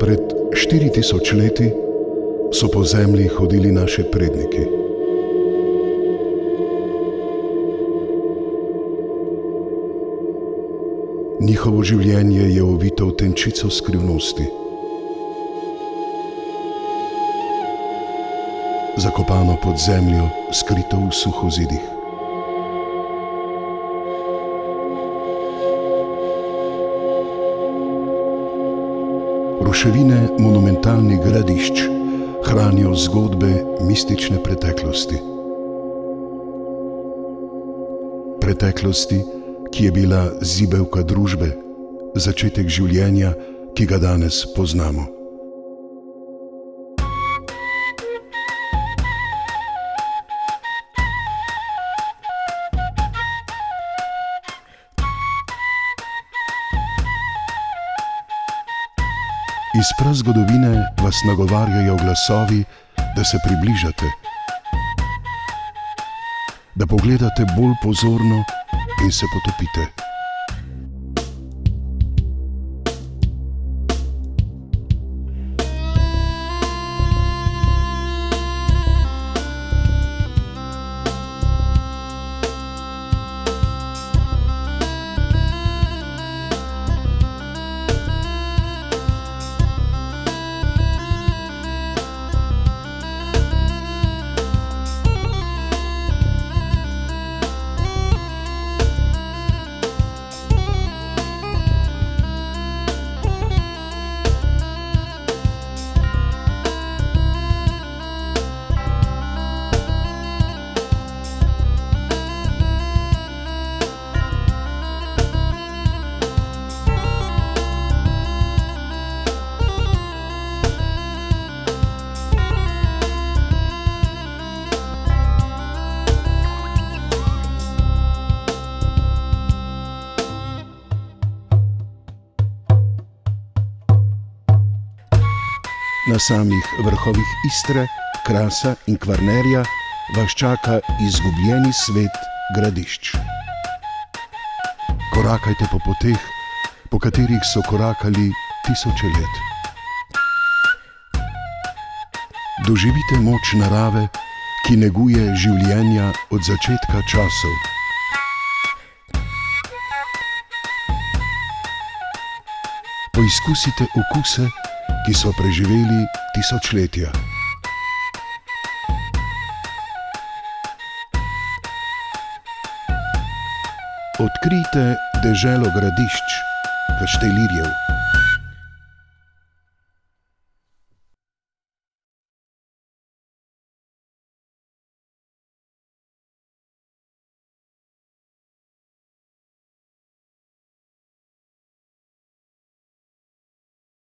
Pred 4000 leti so po zemlji hodili naši predniki. Njihovo življenje je ovito v tenčico skrivnosti. Zakopano pod zemljo, skrito v suhozidih. Ruševine monumentalnih gradišč hranijo zgodbe mistične preteklosti. Preteklosti, ki je bila zibelka družbe, začetek življenja, ki ga danes poznamo. Iz prazgodovine vas nagovarjajo glasovi, da se približate, da pogledate bolj pozorno in se potopite. Na samih vrhovih Istre, Krasa in Kvarnerja vas čaka izgubljeni svet gradišč. Korakajte po poteh, po katerih so korakali tisoče let. Doživite moč narave, ki neguje življenja od začetka časov. Poizkusite okuse, ki so preživeli tisočletja. Odkrijte deželo gradišč, Kaštelirjev.